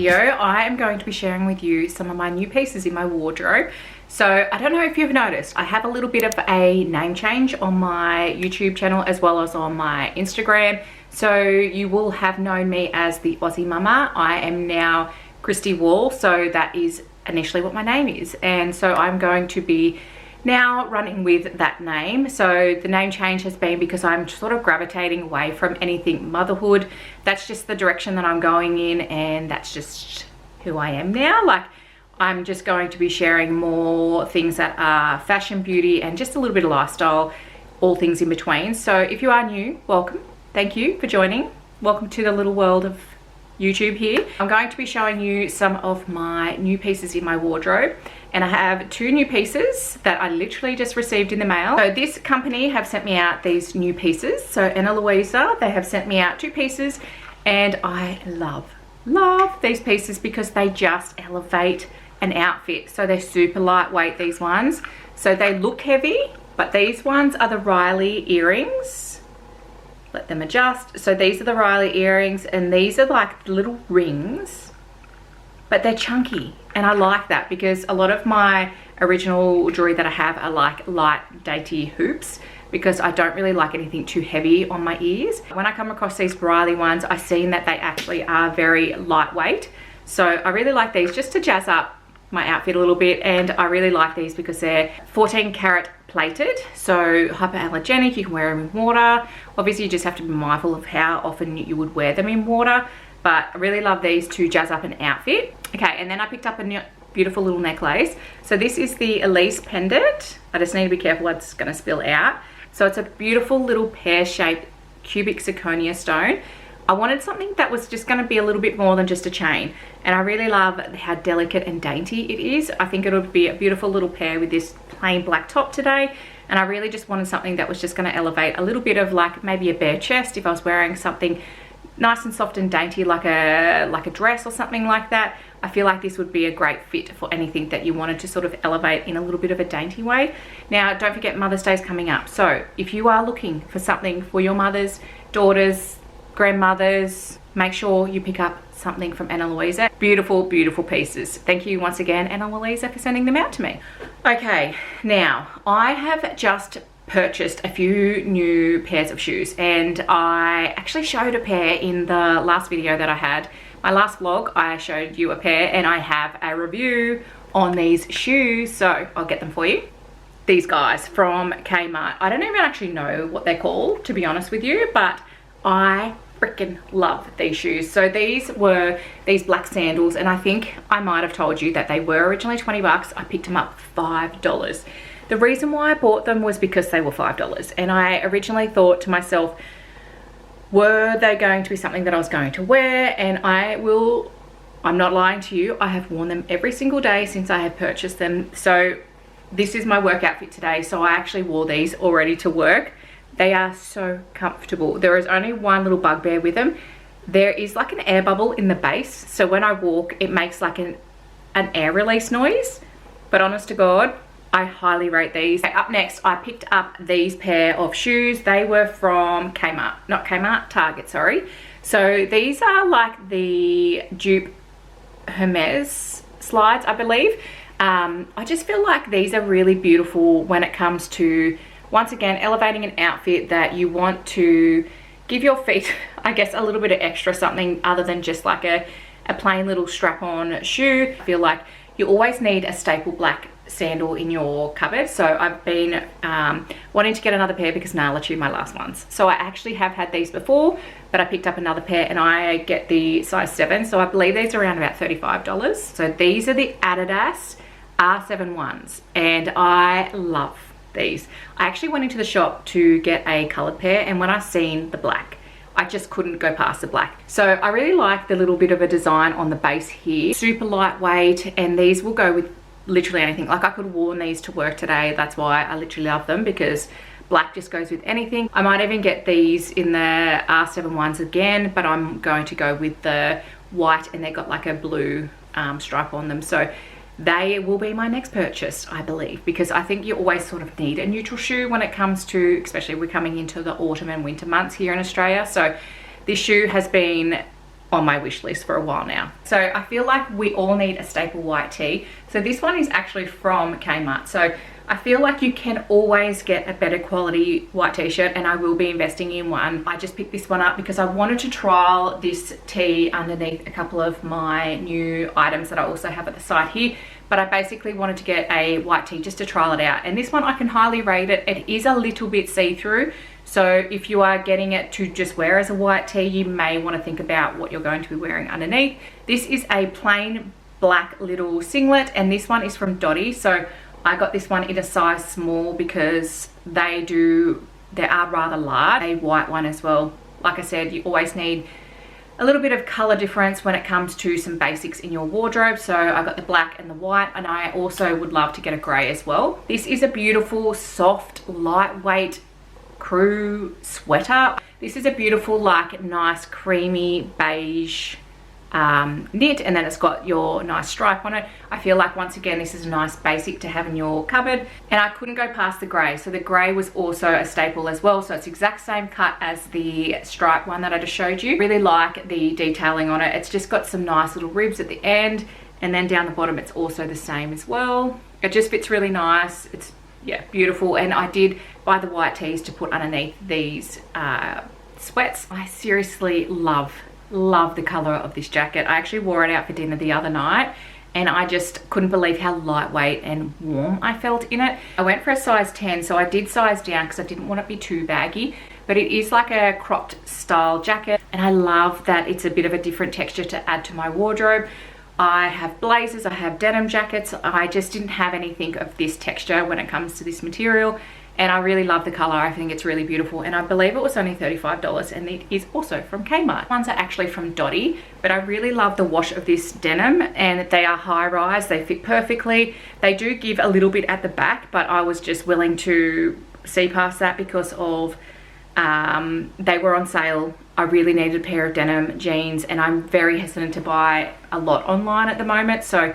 video, I am going to be sharing with you some of my new pieces in my wardrobe. So I don't know if you've noticed, I have a little bit of a name change on my YouTube channel as well as on my Instagram. So you will have known me as the Aussie Mama. I am now Christy Wall, so that is initially what my name is. And so I'm going to be now running with that name. So the name change has been because I'm sort of gravitating away from anything motherhood. That's just the direction that I'm going in, and that's just who I am now. Like, I'm just going to be sharing more things that are fashion, beauty, and just a little bit of lifestyle, all things in between. So if you are new, welcome. Thank you for joining. Welcome to the little world of YouTube here. I'm going to be showing you some of my new pieces in my wardrobe, and I have two new pieces that I literally just received in the mail. So this company have sent me out these new pieces. So Anna Luisa, they have sent me out two pieces, and I love these pieces because they just elevate an outfit. So they're super lightweight, these ones. So they look heavy, but these ones are the Riley earrings. Let them adjust. So these are the Riley earrings, and these are like little rings, but they're chunky, and I like that because a lot of my original jewelry that I have are like light dainty hoops, because I don't really like anything too heavy on my ears. When I come across these Riley ones, I've seen that they actually are very lightweight. So I really like these just to jazz up my outfit a little bit, and I really like these because they're 14 karat plated, so hypoallergenic. You can wear them in water. Obviously you just have to be mindful of how often you would wear them in water, but I really love these to jazz up an outfit. Okay, and then I picked up a beautiful little necklace. So this is the Elise pendant. I just need to be careful, it's going to spill out. So it's a beautiful little pear-shaped cubic zirconia stone. I wanted something that was just going to be a little bit more than just a chain, and I really love how delicate and dainty it is. I think it'll be a beautiful little pair with this plain black top today, and I really just wanted something that was just going to elevate a little bit of like maybe a bare chest if I was wearing something nice and soft and dainty like a dress or something like that. I feel like this would be a great fit for anything that you wanted to sort of elevate in a little bit of a dainty way. Now, don't forget Mother's Day is coming up, so if you are looking for something for your mothers, daughters, grandmothers, make sure you pick up something from Anna Luisa. Beautiful, beautiful pieces. Thank you once again, Anna Luisa, for sending them out to me. Okay, now I have just purchased a few new pairs of shoes, and I actually showed a pair in the last video that I had. My last vlog, I showed you a pair, and I have a review on these shoes, so I'll get them for you. These guys from Kmart. I don't even actually know what they're called, to be honest with you, but I freaking love these shoes. So these were these black sandals, and I think I might have told you that they were originally 20 bucks. I picked them up for $5. The reason why I bought them was because they were $5, and I originally thought to myself, were they going to be something that I was going to wear? And I'm not lying to you, I have worn them every single day since I have purchased them. So this is my work outfit today, so I actually wore these already to work. They are so comfortable. There is only one little bugbear with them. There is like an air bubble in the base, so when I walk it makes like an air release noise, but honest to God, I highly rate these. Okay, up next, I picked up these pair of shoes. They were from Kmart, not Kmart, Target, sorry. So these are like the dupe Hermes slides, I believe. I just feel like these are really beautiful when it comes to, once again, elevating an outfit that you want to give your feet, I guess, a little bit of extra something other than just like a plain little strap-on shoe. I feel like you always need a staple black sandal in your cupboard. So I've been wanting to get another pair because Nala chewed my last ones. So I actually have had these before, but I picked up another pair, and I get the size 7. So I believe these are around about $35. So these are the Adidas R7 ones, and I love these. I actually went into the shop to get a colored pair, and when I seen the black, I just couldn't go past the black. So I really like the little bit of a design on the base here. Super lightweight, and these will go with literally anything. Like I could have worn these to work today. That's why I literally love them, because black just goes with anything. I might even get these in the R7 ones again, but I'm going to go with the white, and they've got like a blue stripe on them. So they will be my next purchase, I believe, because I think you always sort of need a neutral shoe when it comes to, especially we're coming into the autumn and winter months here in Australia. So this shoe has been on my wish list for a while now. So I feel like we all need a staple white tee. So this one is actually from Kmart. So I feel like you can always get a better quality white t-shirt, and I will be investing in one. I just picked this one up because I wanted to trial this tee underneath a couple of my new items that I also have at the site here. But I basically wanted to get a white tee just to trial it out. And this one, I can highly rate it. It is a little bit see-through. So if you are getting it to just wear as a white tee, you may want to think about what you're going to be wearing underneath. This is a plain black little singlet, and this one is from Dottie. So I got this one in a size small because they are rather large. A white one as well. Like I said, you always need a little bit of color difference when it comes to some basics in your wardrobe. So I got the black and the white, and I also would love to get a gray as well. This is a beautiful, soft, lightweight crew sweater. This is a beautiful, like, nice creamy beige knit, and then it's got your nice stripe on it. I feel like, once again, this is a nice basic to have in your cupboard. And I couldn't go past the grey. So the grey was also a staple as well. So it's exact same cut as the stripe one that I just showed you. Really like the detailing on it. It's just got some nice little ribs at the end, and then down the bottom it's also the same as well. It just fits really nice. It's, yeah, beautiful. And I did buy the white tees to put underneath these sweats. I seriously love the color of this jacket. I actually wore it out for dinner the other night, and I just couldn't believe how lightweight and warm I felt in it. I went for a size 10, so I did size down because I didn't want it to be too baggy, but it is like a cropped style jacket, and I love that it's a bit of a different texture to add to my wardrobe. I have blazers, I have denim jackets. I just didn't have anything of this texture when it comes to this material. And I really love the color. I think it's really beautiful. And I believe it was only $35, and it is also from Kmart. Ones are actually from Dottie, but I really love the wash of this denim, and they are high rise. They fit perfectly. They do give a little bit at the back, but I was just willing to see past that because of they were on sale. I really needed a pair of denim jeans, and I'm very hesitant to buy a lot online at the moment. So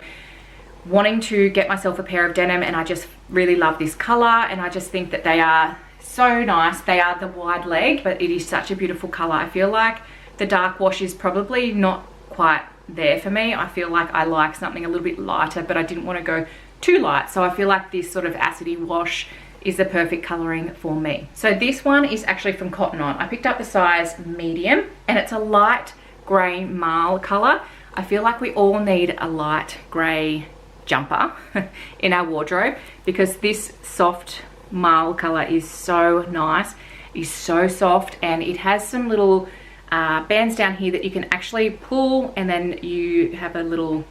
wanting to get myself a pair of denim, and I just really love this color, and I just think that they are so nice. They are the wide leg, but it is such a beautiful color. I feel like the dark wash is probably not quite there for me. I feel like I like something a little bit lighter, but I didn't want to go too light. So I feel like this sort of acidy wash is the perfect coloring for me. So this one is actually from Cotton On. I picked up the size medium, and it's a light gray marl color. I feel like we all need a light gray jumper in our wardrobe, because this soft marl color is so nice. It's so soft, and it has some little bands down here that you can actually pull, and then you have a little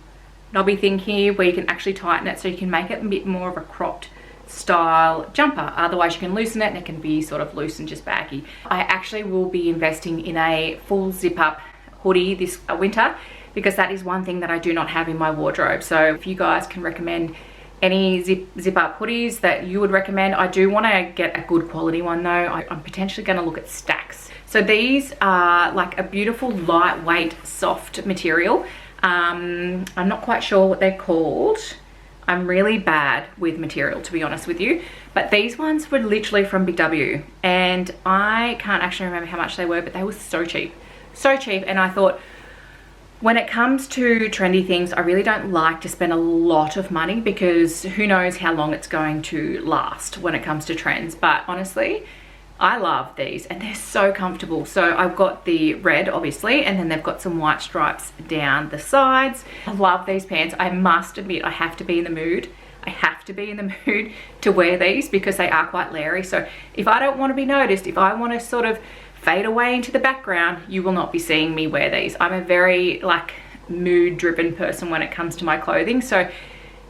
knobby thing here where you can actually tighten it, so you can make it a bit more of a cropped style jumper. Otherwise you can loosen it and it can be sort of loose and just baggy. I actually will be investing in a full zip up hoodie this winter, because that is one thing that I do not have in my wardrobe. So if you guys can recommend any zip up hoodies that you would recommend. I do want to get a good quality one though. I'm potentially going to look at Stacks. So these are like a beautiful lightweight soft material. I'm not quite sure what they're called. I'm really bad with material, to be honest with you, but these ones were literally from Big W, and I can't actually remember how much they were, but they were so cheap, and I thought, when it comes to trendy things, I really don't like to spend a lot of money, because who knows how long it's going to last when it comes to trends. But honestly, I love these, and they're so comfortable. So I've got the red, obviously, and then they've got some white stripes down the sides. I love these pants. I must admit, I have to be in the mood. I have to be in the mood to wear these, because they are quite leery. So if I don't want to be noticed, if I want to sort of fade away into the background, you will not be seeing me wear these. I'm a very like mood driven person when it comes to my clothing. So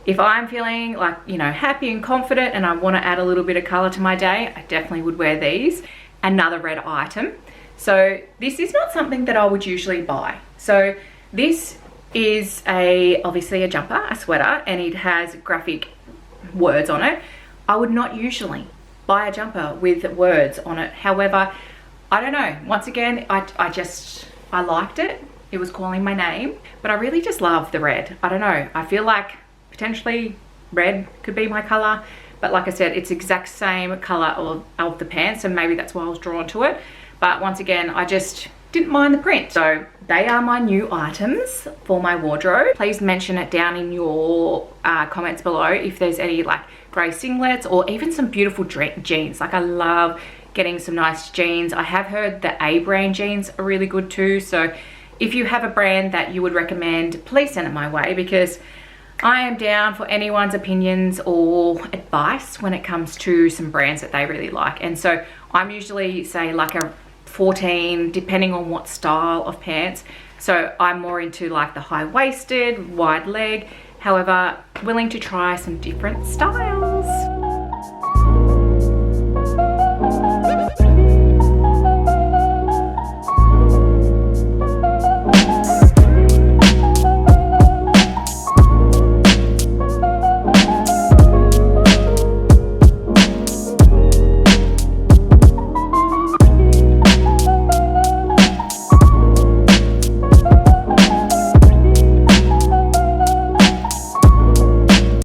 if I'm feeling like, you know, happy and confident and I want to add a little bit of color to my day, I definitely would wear these. Another red item. So this is not something that I would usually buy. So this is obviously a jumper, a sweater, and it has graphic words on it. I would not usually buy a jumper with words on it. However, I don't know, once again, I liked it. It was calling my name, but I really just love the red. I don't know, I feel like potentially red could be my color, but like I said, it's exact same color of the pants, and maybe that's why I was drawn to it. But once again, I just didn't mind the print. So they are my new items for my wardrobe. Please mention it down in your comments below if there's any like grey singlets or even some beautiful jeans. Like I love getting some nice jeans. I have heard the A brand jeans are really good too. So if you have a brand that you would recommend, please send it my way, because I am down for anyone's opinions or advice when it comes to some brands that they really like. And so I'm usually say like a 14, depending on what style of pants. So I'm more into like the high-waisted, wide leg. However, willing to try some different styles.